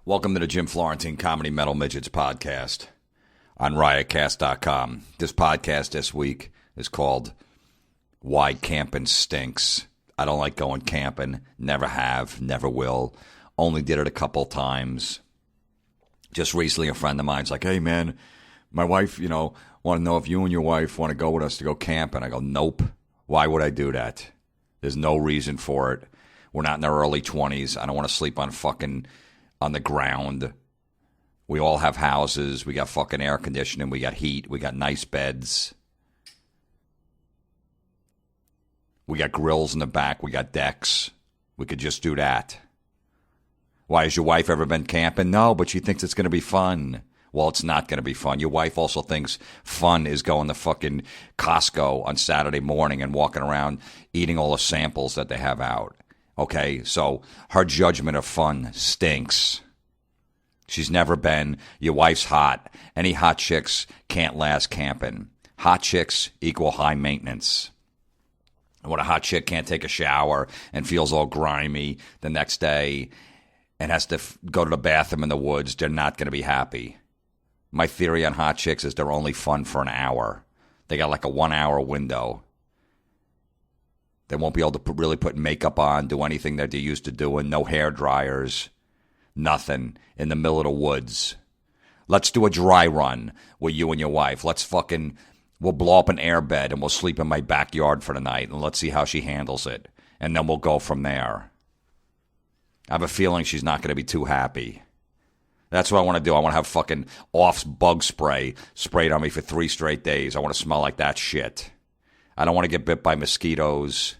Welcome to the Jim Florentine Comedy Metal Midgets podcast on riotcast.com. This podcast this week is called Why Camping Stinks. I don't like going camping. Never have, never will. Only did it a couple times. Just recently a friend of mine's like, hey man, my wife, want to know if you and your wife want to go with us to go camping. I go, nope. Why would I do that? There's no reason for it. We're not in our early 20s. I don't want to sleep on the ground. We all have houses. We got fucking air conditioning. We got heat. We got nice beds. We got grills in the back. We got decks. We could just do that. Why, has your wife ever been camping? No, but she thinks it's going to be fun. Well, it's not going to be fun. Your wife also thinks fun is going to fucking Costco on Saturday morning and walking around eating all the samples that they have out. Okay, so her judgment of fun stinks. She's never been. Your wife's hot. Any hot chicks can't last camping. Hot chicks equal high maintenance. When a hot chick can't take a shower and feels all grimy the next day and has to go to the bathroom in the woods, they're not going to be happy. My theory on hot chicks is they're only fun for an hour. They got like a 1 hour window. They won't be able to really put makeup on, do anything that they're used to doing. No hair dryers, nothing. In the middle of the woods. Let's do a dry run with you and your wife. We'll blow up an airbed and we'll sleep in my backyard for the night and let's see how she handles it. And then we'll go from there. I have a feeling she's not going to be too happy. That's what I want to do. I want to have fucking Off's bug spray sprayed on me for 3 straight days. I want to smell like that shit. I don't want to get bit by mosquitoes.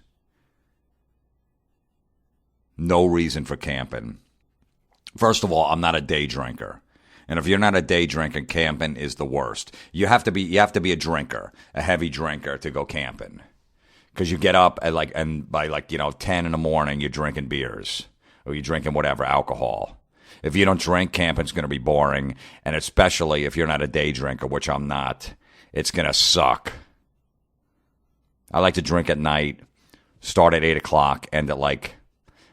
No reason for camping. First of all, I'm not a day drinker. And if you're not a day drinker, camping is the worst. You have to be a drinker, a heavy drinker to go camping. Because you get up at by 10 in the morning, you're drinking beers. Or you're drinking whatever, alcohol. If you don't drink, camping's going to be boring. And especially if you're not a day drinker, which I'm not, it's going to suck. I like to drink at night, start at 8 o'clock, end at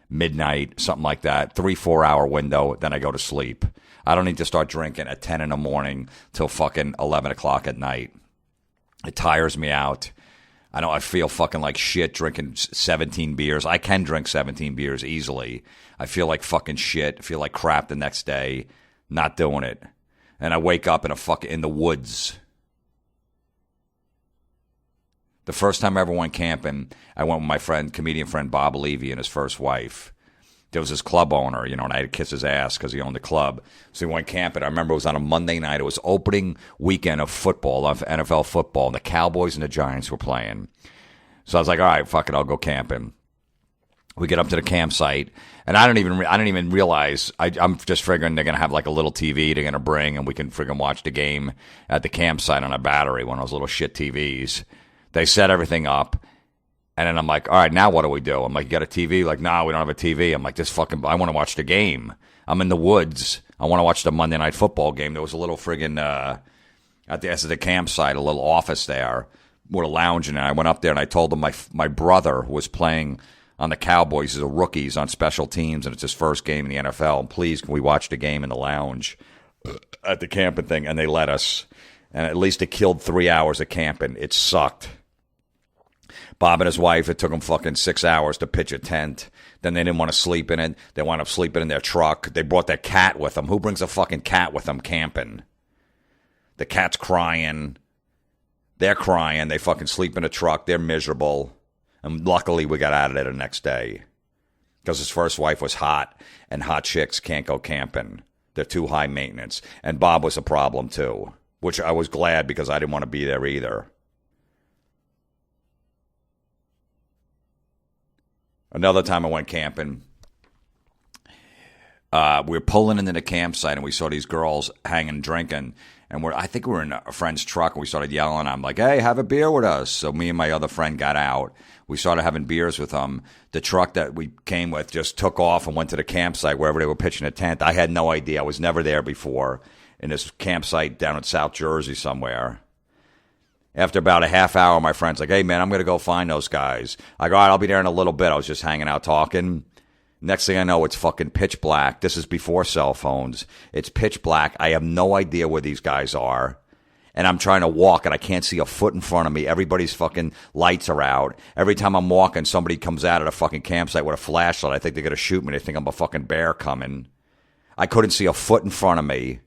midnight, something like that. 3-4 hour window, then I go to sleep. I don't need to start drinking at 10 in the morning till fucking 11 o'clock at night. It tires me out. I feel fucking like shit drinking 17 beers. I can drink 17 beers easily. I feel like fucking shit, feel like crap the next day. Not doing it. And I wake up in the woods. The first time I ever went camping, I went with my comedian friend Bob Levy and his first wife. There was this club owner, and I had to kiss his ass because he owned the club. So we went camping. I remember it was on a Monday night. It was opening weekend of football, of NFL football, and the Cowboys and the Giants were playing. So I was like, all right, fuck it, I'll go camping. We get up to the campsite, and I didn't even realize. I'm just figuring they're gonna have a little TV they're gonna bring, and we can friggin' watch the game at the campsite on a battery, one of those little shit TVs. They set everything up, and then I'm like, all right, now what do we do? I'm like, you got a TV? Like, no, we don't have a TV. I'm like, I want to watch the game. I'm in the woods. I want to watch the Monday Night Football game. There was a little friggin', at the campsite, a little office there. We're lounging, and I went up there, and I told them my brother was playing on the Cowboys as a rookies on special teams, and it's his first game in the NFL. And please, can we watch the game in the lounge at the camping thing? And they let us. And at least it killed 3 hours of camping. It sucked. Bob and his wife, it took them fucking 6 hours to pitch a tent. Then they didn't want to sleep in it. They wound up sleeping in their truck. They brought their cat with them. Who brings a fucking cat with them camping? The cat's crying. They're crying. They fucking sleep in a truck. They're miserable. And luckily we got out of there the next day. Because his first wife was hot, and hot chicks can't go camping. They're too high maintenance. And Bob was a problem too. Which I was glad because I didn't want to be there either. Another time I went camping, we were pulling into the campsite and we saw these girls hanging drinking. And I think we were in a friend's truck and we started yelling. I'm like, hey, have a beer with us. So me and my other friend got out. We started having beers with them. The truck that we came with just took off and went to the campsite wherever they were pitching a tent. I had no idea. I was never there before. In this campsite down in South Jersey somewhere. After about a half hour, my friend's like, hey, man, I'm going to go find those guys. I go, all right, I'll be there in a little bit. I was just hanging out talking. Next thing I know, it's fucking pitch black. This is before cell phones. It's pitch black. I have no idea where these guys are. And I'm trying to walk, and I can't see a foot in front of me. Everybody's fucking lights are out. Every time I'm walking, somebody comes out at a fucking campsite with a flashlight. I think they're going to shoot me. They think I'm a fucking bear coming. I couldn't see a foot in front of me.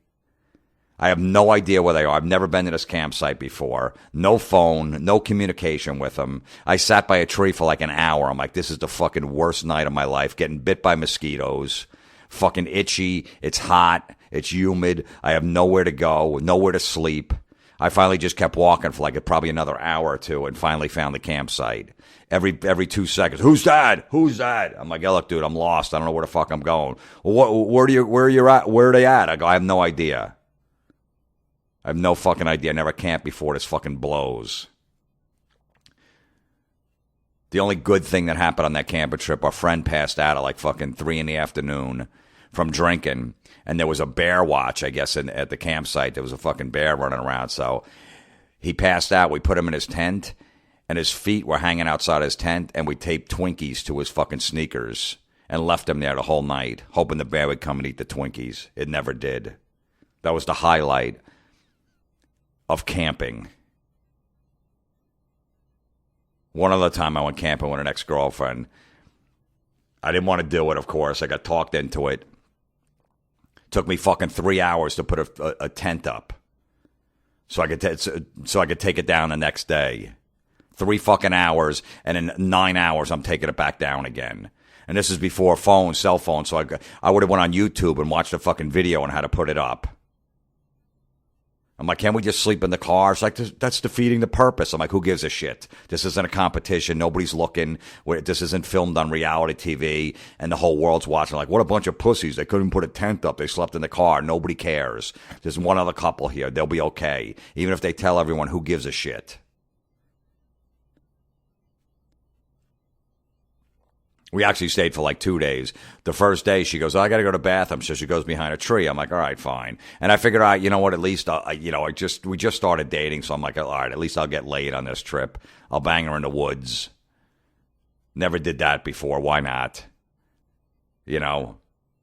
I have no idea where they are. I've never been to this campsite before. No phone, no communication with them. I sat by a tree for like an hour. I'm like, this is the fucking worst night of my life. Getting bit by mosquitoes. Fucking itchy. It's hot. It's humid. I have nowhere to go. Nowhere to sleep. I finally just kept walking for like probably another hour or two and finally found the campsite. Every 2 seconds, who's that? Who's that? I'm like, yeah, look, dude, I'm lost. I don't know where the fuck I'm going. Well, where are you at? Where are they at? I go, I have no idea. I have no fucking idea. I never camped before. This fucking blows. The only good thing that happened on that camping trip, our friend passed out at like fucking 3 p.m. from drinking. And there was a bear watch, I guess, at the campsite. There was a fucking bear running around. So he passed out. We put him in his tent, and his feet were hanging outside his tent, and we taped Twinkies to his fucking sneakers and left him there the whole night, hoping the bear would come and eat the Twinkies. It never did. That was the highlight of camping. One other time I went camping with an ex-girlfriend. I didn't want to do it, of course. I got talked into it. Took me fucking 3 hours to put a tent up, so I could take it down the next day. 3 fucking hours, and in 9 hours I'm taking it back down again. And this is before cell phone. So I would have went on YouTube and watched a fucking video on how to put it up. I'm like, can't we just sleep in the car? It's like, that's defeating the purpose. I'm like, who gives a shit? This isn't a competition. Nobody's looking. This isn't filmed on reality TV, and the whole world's watching. Like, what a bunch of pussies. They couldn't put a tent up. They slept in the car. Nobody cares. There's one other couple here. They'll be okay. Even if they tell everyone, who gives a shit? We actually stayed for like 2 days. The first day, she goes, I got to go to the bathroom. So she goes behind a tree. I'm like, all right, fine. And I figured, all right, you know what, at least, we just started dating. So I'm like, all right, at least I'll get laid on this trip. I'll bang her in the woods. Never did that before. Why not? You know,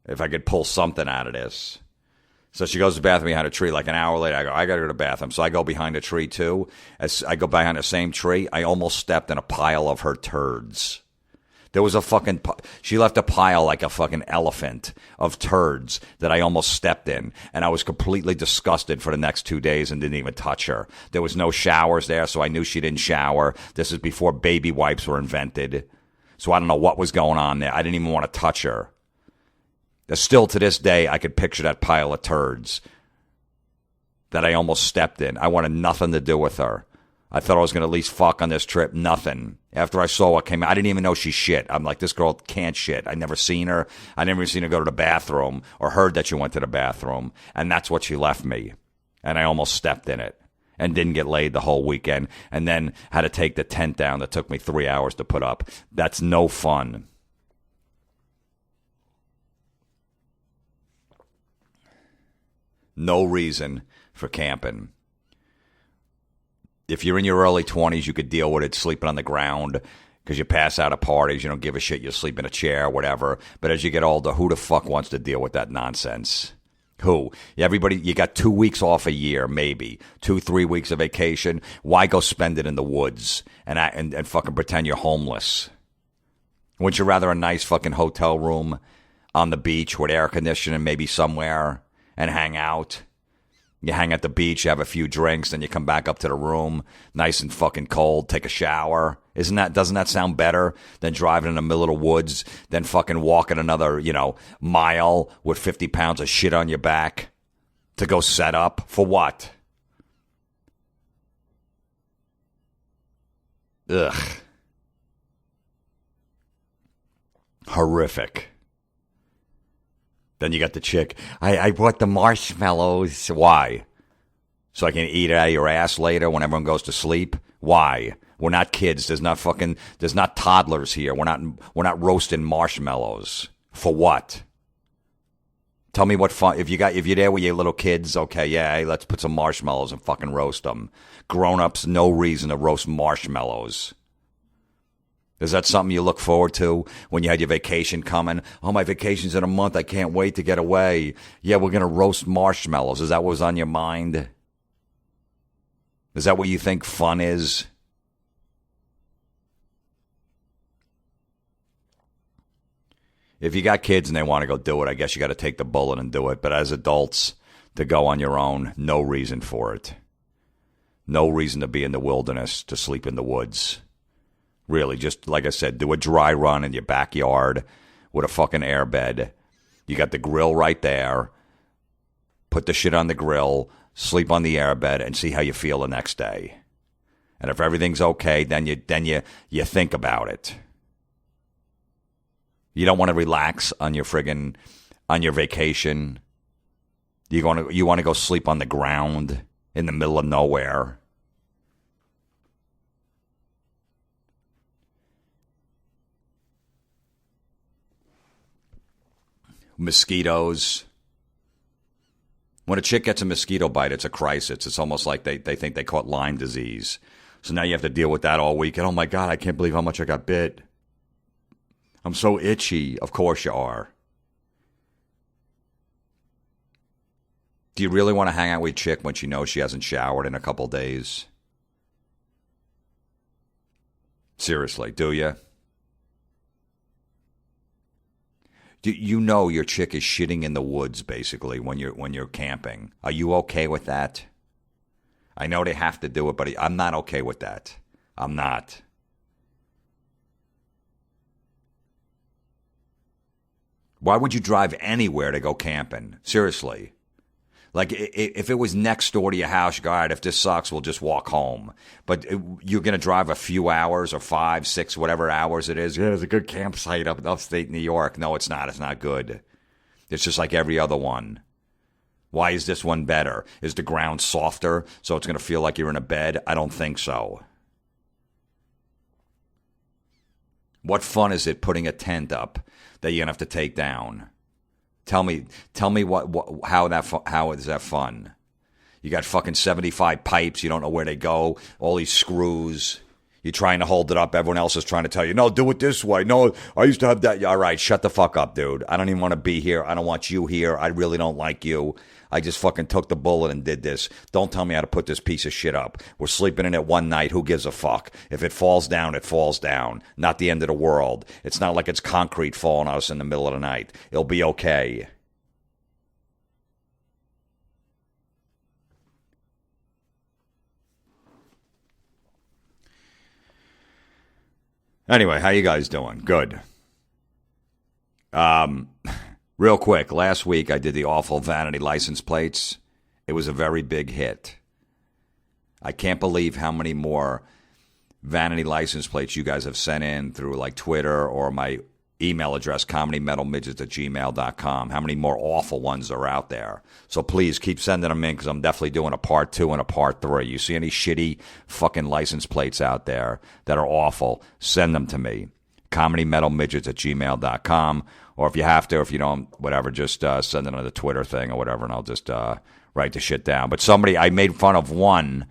if I could pull something out of this. So she goes to the bathroom behind a tree. Like an hour later, I go, I got to go to the bathroom. So I go behind a tree too. As I go behind the same tree, I almost stepped in a pile of her turds. There was she left a pile like a fucking elephant of turds that I almost stepped in. And I was completely disgusted for the next 2 days and didn't even touch her. There was no showers there, so I knew she didn't shower. This is before baby wipes were invented. So I don't know what was going on there. I didn't even want to touch her. Still to this day, I could picture that pile of turds that I almost stepped in. I wanted nothing to do with her. I thought I was going to at least fuck on this trip. Nothing. After I saw what came out, I didn't even know she shit. I'm like, this girl can't shit. I never seen her. I never seen her go to the bathroom or heard that she went to the bathroom. And that's what she left me. And I almost stepped in it and didn't get laid the whole weekend. And then had to take the tent down that took me 3 hours to put up. That's no fun. No reason for camping. If you're in your early 20s, you could deal with it sleeping on the ground because you pass out at parties. You don't give a shit. You sleep in a chair, whatever. But as you get older, who the fuck wants to deal with that nonsense? Who? Everybody, you got 2 weeks off a year, maybe. 2-3 weeks of vacation. Why go spend it in the woods and fucking pretend you're homeless? Wouldn't you rather a nice fucking hotel room on the beach with air conditioning maybe somewhere and hang out? You hang at the beach, you have a few drinks, then you come back up to the room, nice and fucking cold, take a shower. Doesn't that sound better than driving in the middle of the woods, then fucking walking another, mile with 50 pounds of shit on your back to go set up? For what? Ugh. Horrific. Then you got the chick, I bought the marshmallows. Why? So I can eat it out of your ass later when everyone goes to sleep? Why? We're not kids. There's not toddlers here. We're not roasting marshmallows. For what? Tell me what fun. If you're there with your little kids, okay, yeah, hey, let's put some marshmallows and fucking roast them. Grown-ups, no reason to roast marshmallows. Is that something you look forward to when you had your vacation coming? Oh, my vacation's in a month. I can't wait to get away. Yeah, we're going to roast marshmallows. Is that what was on your mind? Is that what you think fun is? If you got kids and they want to go do it, I guess you got to take the bullet and do it. But as adults, to go on your own, no reason for it. No reason to be in the wilderness, to sleep in the woods. Really, just like I said, do a dry run in your backyard with a fucking airbed. You got the grill right there. Put the shit on the grill, sleep on the airbed, and see how you feel the next day. And if everything's okay, then you think about it. You don't want to relax on your vacation. You want to go sleep on the ground in the middle of nowhere. Mosquitoes. When a chick gets a mosquito bite, it's a crisis. It's almost like they think they caught Lyme disease. So now you have to deal with that all week. And oh my God, I can't believe how much I got bit. I'm so itchy. Of course you are. Do you really want to hang out with a chick when she knows she hasn't showered in a couple days? Seriously, do you? You know your chick is shitting in the woods, basically, when you're camping. Are you okay with that? I know they have to do it, but I'm not okay with that. I'm not. Why would you drive anywhere to go camping? Seriously. Like, if it was next door to your house, you go, all right, if this sucks, we'll just walk home. But you're going to drive a few hours or 5, 6, whatever hours it is. Yeah, there's a good campsite up in upstate New York. No, it's not. It's not good. It's just like every other one. Why is this one better? Is the ground softer so it's going to feel like you're in a bed? I don't think so. What fun is it putting a tent up that you're going to have to take down? Tell me how is that fun? You got fucking 75 pipes. You don't know where they go. All these screws. You're trying to hold it up. Everyone else is trying to tell you, no, do it this way. No, I used to have that. All right, shut the fuck up, dude. I don't even want to be here. I don't want you here. I really don't like you. I just fucking took the bullet and did this. Don't tell me how to put this piece of shit up. We're sleeping in it one night. Who gives a fuck? If it falls down, it falls down. Not the end of the world. It's not like it's concrete falling on us in the middle of the night. It'll be okay. Anyway, how you guys doing? Good. Real quick, last week I did the awful Vanity license plates. It was a very big hit. I can't believe how many more Vanity license plates you guys have sent in through like Twitter or my email address, comedymetalmidgets@gmail.com. How many more awful ones are out there? So please keep sending them in because I'm definitely doing a part 2 and a part 3. You see any shitty fucking license plates out there that are awful, send them to me. comedymetalmidgets@gmail.com. Or if you have to, if you don't, whatever, just send it on the Twitter thing or whatever, and I'll just write the shit down. But I made fun of one.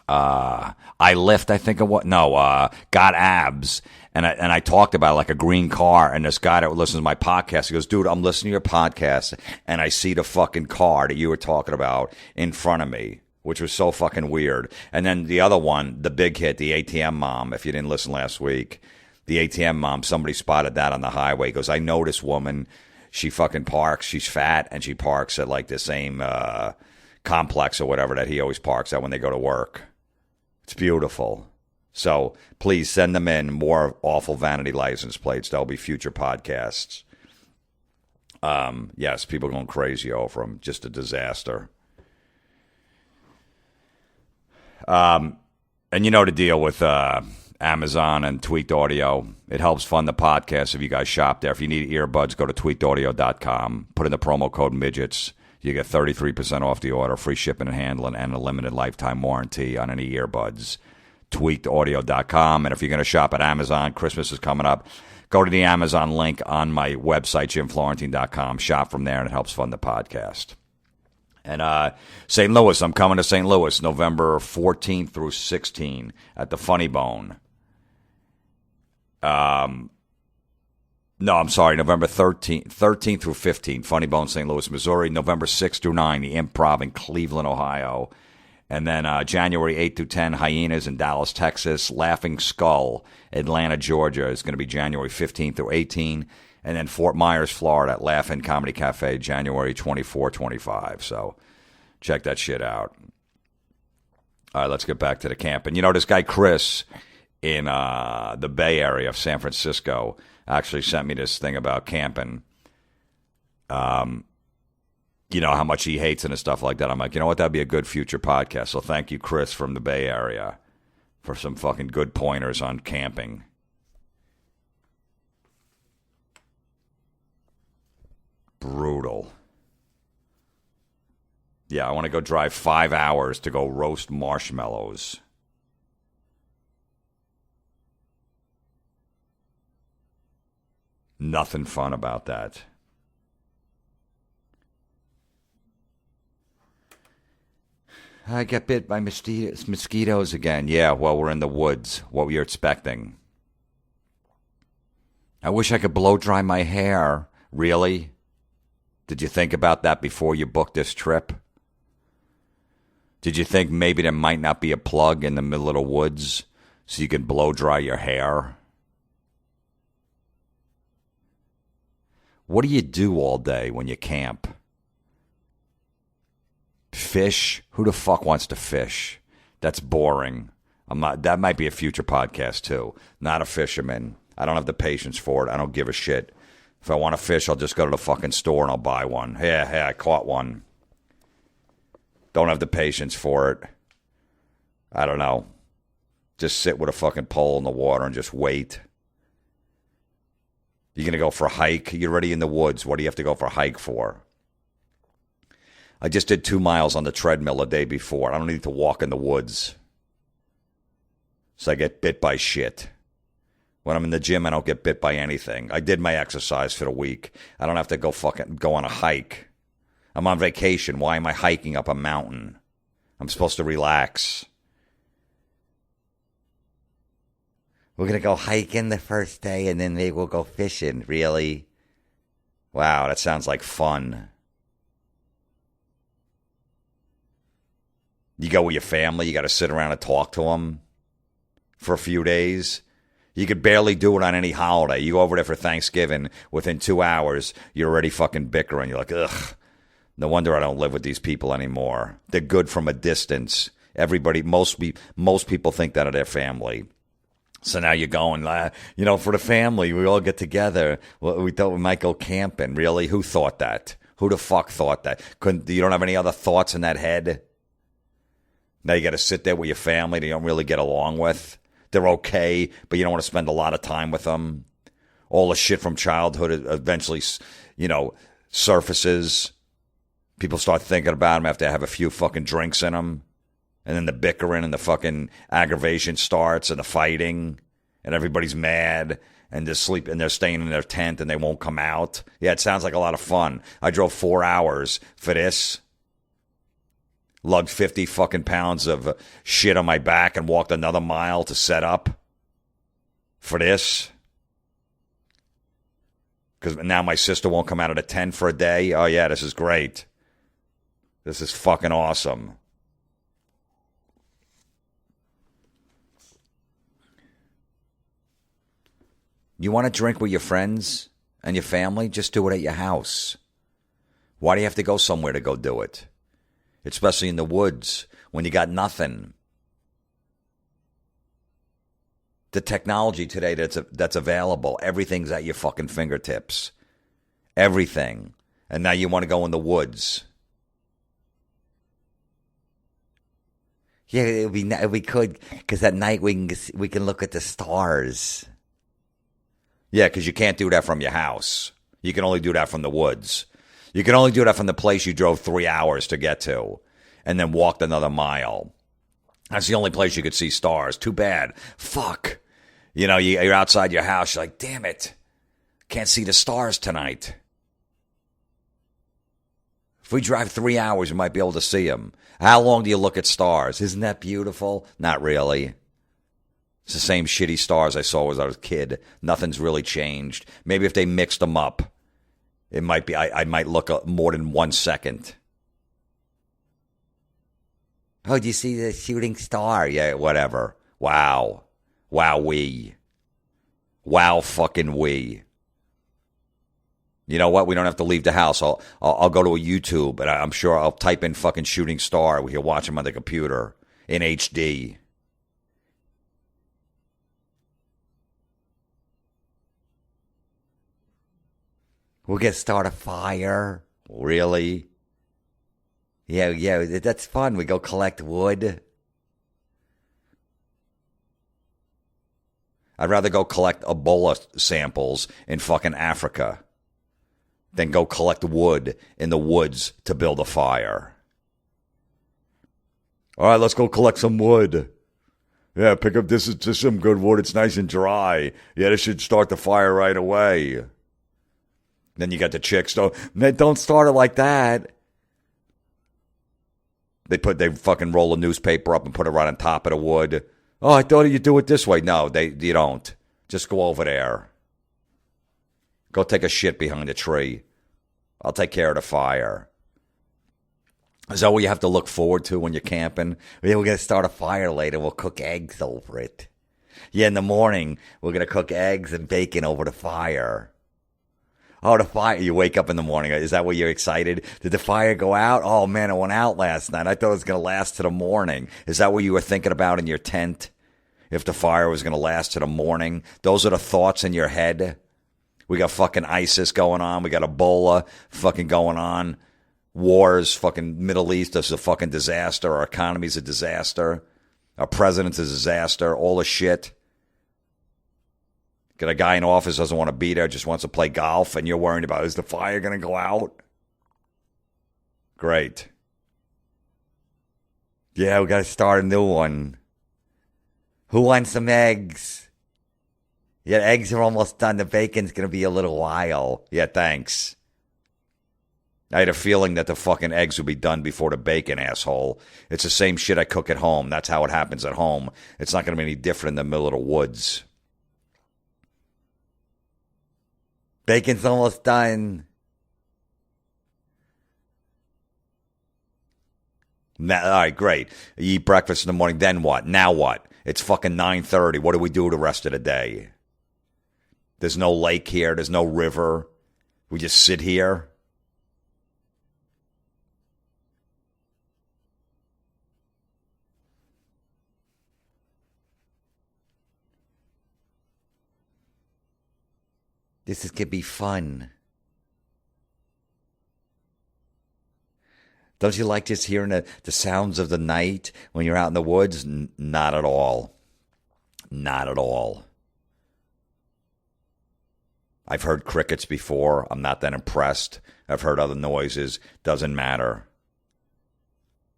I lift, I think, got abs. And I talked about like a green car, and this guy that listens to my podcast, he goes, dude, I'm listening to your podcast, and I see the fucking car that you were talking about in front of me, which was so fucking weird. And then the other one, the big hit, the ATM mom, if you didn't listen last week, the ATM mom, somebody spotted that on the highway. He goes, I know this woman, she fucking parks, she's fat, and she parks at like the same complex or whatever that he always parks at when they go to work. It's beautiful. So please send them in, more awful Vanity license plates. There'll be future podcasts. Yes, people going crazy over them. Just a disaster. And you know the deal with Amazon and Tweaked Audio. It helps fund the podcast if you guys shop there. If you need earbuds, go to tweakedaudio.com. Put in the promo code midgets. You get 33% off the order, free shipping and handling, and a limited lifetime warranty on any earbuds. tweakedaudio.com. And if you're going to shop at Amazon, Christmas is coming up, go to the Amazon link on my website, jimflorentine.com. Shop from there, and it helps fund the podcast. And St. Louis, I'm coming to St. Louis November 14th through 16th at the Funny Bone. No, I'm sorry, November 13th through 15th, Funny Bone, St. Louis, Missouri. November 6th through 9, the Improv in Cleveland, Ohio. And then January 8th through 10, Hyenas in Dallas, Texas. Laughing Skull, Atlanta, Georgia is going to be January 15th through 18. And then Fort Myers, Florida at Laugh-In Comedy Cafe, January 24, 25. So check that shit out. All right, let's get back to the camping. You know, this guy Chris in the Bay Area of San Francisco actually sent me this thing about camping. You know, how much he hates it and stuff like that. I'm like, you know what? That'd be a good future podcast. So thank you, Chris, from the Bay Area, for some fucking good pointers on camping. Brutal. Yeah, I want to go drive 5 hours to go roast marshmallows. Nothing fun about that. I get bit by mosquitoes again. Yeah, well, we're in the woods. What were you expecting? I wish I could blow dry my hair. Really? Did you think about that before you booked this trip? Did you think maybe there might not be a plug in the middle of the woods so you could blow dry your hair? What do you do all day when you camp? Fish? Who the fuck wants to fish? That's boring. I'm not. That might be a future podcast too. Not a fisherman. I don't have the patience for it. I don't give a shit. If I want to fish, I'll just go to the fucking store and I'll buy one. Hey, I caught one. Don't have the patience for it. I don't know. Just sit with a fucking pole in the water and just wait. You're going to go for a hike? You're already in the woods. What do you have to go for a hike for? I just did 2 miles on the treadmill the day before. I don't need to walk in the woods. So I get bit by shit. When I'm in the gym, I don't get bit by anything. I did my exercise for the week. I don't have to go on a hike. I'm on vacation. Why am I hiking up a mountain? I'm supposed to relax. We're going to go hiking the first day and then maybe we'll go fishing. Really? Wow, that sounds like fun. You go with your family, you got to sit around and talk to them for a few days. You could barely do it on any holiday. You go over there for Thanksgiving, within 2 hours, you're already fucking bickering. You're like, ugh, no wonder I don't live with these people anymore. They're good from a distance. Most people think that of their family. So now you're going, for the family, we all get together. Well, we thought we might go camping. Really? Who thought that? Who the fuck thought that? You don't have any other thoughts in that head? Now you got to sit there with your family that you don't really get along with. They're okay, but you don't want to spend a lot of time with them. All the shit from childhood eventually, surfaces. People start thinking about them after they have a few fucking drinks in them. And then the bickering and the fucking aggravation starts and the fighting. And everybody's mad. And they're staying in their tent and they won't come out. Yeah, it sounds like a lot of fun. I drove 4 hours for this. Lugged 50 fucking pounds of shit on my back and walked another mile to set up for this. Because now my sister won't come out of the tent for a day. Oh, yeah, this is great. This is fucking awesome. You want to drink with your friends and your family? Just do it at your house. Why do you have to go somewhere to go do it? Especially in the woods when you got nothing. The technology today that's available, everything's at your fucking fingertips. Everything. And now you want to go in the woods. Yeah, we could, because at night we can look at the stars. Yeah, because you can't do that from your house. You can only do that from the woods. You can only do that from the place you drove 3 hours to get to and then walked another mile. That's the only place you could see stars. Too bad. Fuck. You're outside your house. You're like, damn it. Can't see the stars tonight. If we drive 3 hours, we might be able to see them. How long do you look at stars? Isn't that beautiful? Not really. It's the same shitty stars I saw as I was a kid. Nothing's really changed. Maybe if they mixed them up, it might be. I might look more than 1 second. Oh, did you see the shooting star? Yeah, whatever. Wow. Wow-wee. Wow fucking wee. You know what? We don't have to leave the house. I'll go to a YouTube, and I'm sure I'll type in fucking shooting star. We can watch them on the computer in HD. We're going to start a fire. Really? Yeah, that's fun. We go collect wood. I'd rather go collect Ebola samples in fucking Africa than go collect wood in the woods to build a fire. All right, let's go collect some wood. Yeah, pick up this is some good wood. It's nice and dry. Yeah, this should start the fire right away. Then you got the chicks. Don't start it like that. They fucking roll a newspaper up and put it right on top of the wood. Oh, I thought you do it this way. No, you don't. Just go over there. Go take a shit behind a tree. I'll take care of the fire. Is that what you have to look forward to when you're camping? Yeah, we're going to start a fire later. We'll cook eggs over it. Yeah, in the morning, we're going to cook eggs and bacon over the fire. Oh, the fire. You wake up in the morning. Is that what you're excited? Did the fire go out? Oh, man, it went out last night. I thought it was going to last to the morning. Is that what you were thinking about in your tent? If the fire was going to last to the morning? Those are the thoughts in your head? We got fucking ISIS going on. We got Ebola fucking going on. Wars, fucking Middle East is a fucking disaster. Our economy's a disaster. Our president's a disaster. All the shit. Got a guy in office doesn't want to be there, just wants to play golf, and you're worried about, is the fire going to go out? Great. Yeah, we got to start a new one. Who wants some eggs? Yeah, eggs are almost done. The bacon's going to be a little while. Yeah, thanks. I had a feeling that the fucking eggs would be done before the bacon, asshole. It's the same shit I cook at home. That's how it happens at home. It's not going to be any different in the middle of the woods. Bacon's almost done. All right, great. You eat breakfast in the morning, then what? Now what? It's fucking 9:30. What do we do the rest of the day? There's no lake here. There's no river. We just sit here. This could be fun. Don't you like just hearing the sounds of the night when you're out in the woods? Not at all. Not at all. I've heard crickets before. I'm not that impressed. I've heard other noises. Doesn't matter.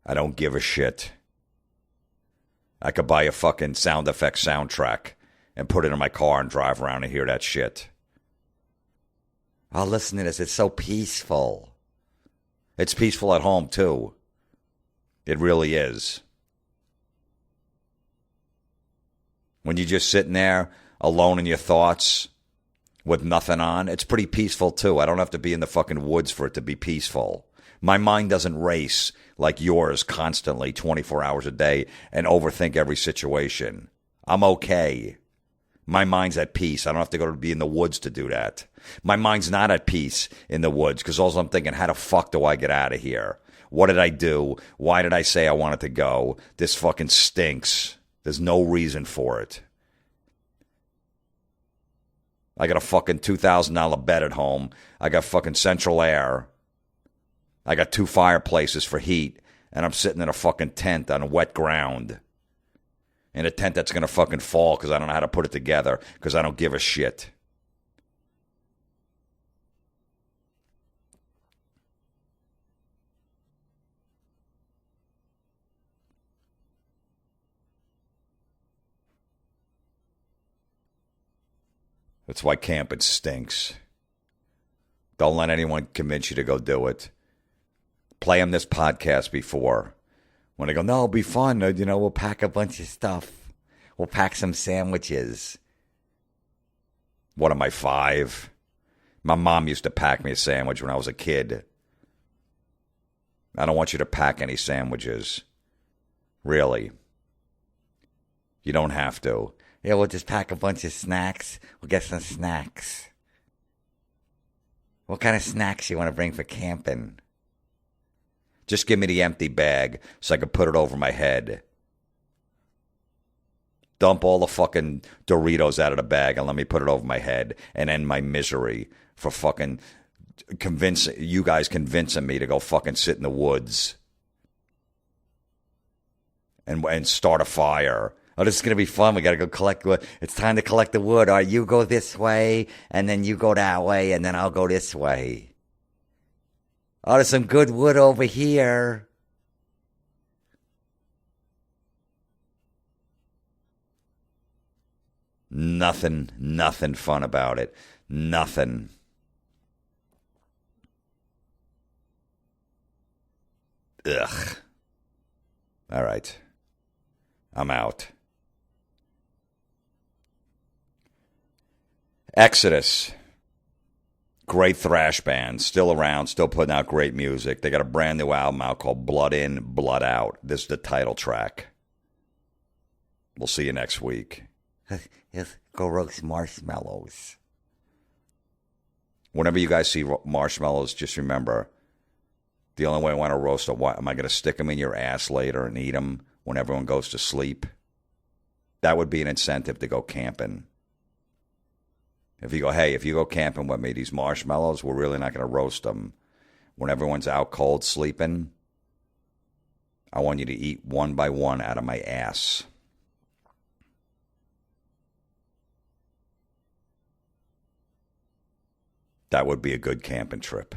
I don't give a shit. I could buy a fucking sound effects soundtrack and put it in my car and drive around and hear that shit. Oh, listen to this. It's so peaceful. It's peaceful at home, too. It really is. When you're just sitting there alone in your thoughts with nothing on, it's pretty peaceful, too. I don't have to be in the fucking woods for it to be peaceful. My mind doesn't race like yours constantly 24 hours a day and overthink every situation. I'm okay. My mind's at peace. I don't have to go to be in the woods to do that. My mind's not at peace in the woods because all I'm thinking, how the fuck do I get out of here? What did I do? Why did I say I wanted to go? This fucking stinks. There's no reason for it. I got a fucking $2,000 bed at home. I got fucking central air. I got 2 fireplaces for heat. And I'm sitting in a fucking tent on wet ground. In a tent that's going to fucking fall because I don't know how to put it together because I don't give a shit. That's why camping stinks. Don't let anyone convince you to go do it. Play them this podcast before. When they go, no, it'll be fun. We'll pack a bunch of stuff. We'll pack some sandwiches. What am I, 5? My mom used to pack me a sandwich when I was a kid. I don't want you to pack any sandwiches. Really. You don't have to. Yeah, we'll just pack a bunch of snacks. We'll get some snacks. What kind of snacks you want to bring for camping? Just give me the empty bag so I can put it over my head. Dump all the fucking Doritos out of the bag and let me put it over my head and end my misery for fucking you guys convincing me to go fucking sit in the woods and start a fire. Oh, this is going to be fun. We got to go collect wood. It's time to collect the wood. All right, you go this way, and then you go that way, and then I'll go this way. Oh, there's some good wood over here. Nothing fun about it. Nothing. Ugh. All right. I'm out. Exodus. Great thrash band. Still around. Still putting out great music. They got a brand new album out called Blood In, Blood Out. This is the title track. We'll see you next week. Let's go roast marshmallows. Whenever you guys see marshmallows, just remember, the only way I want to roast them, am I going to stick them in your ass later and eat them when everyone goes to sleep? That would be an incentive to go camping. If you go, hey, if you go camping with me, these marshmallows, we're really not going to roast them. When everyone's out cold sleeping, I want you to eat one by one out of my ass. That would be a good camping trip.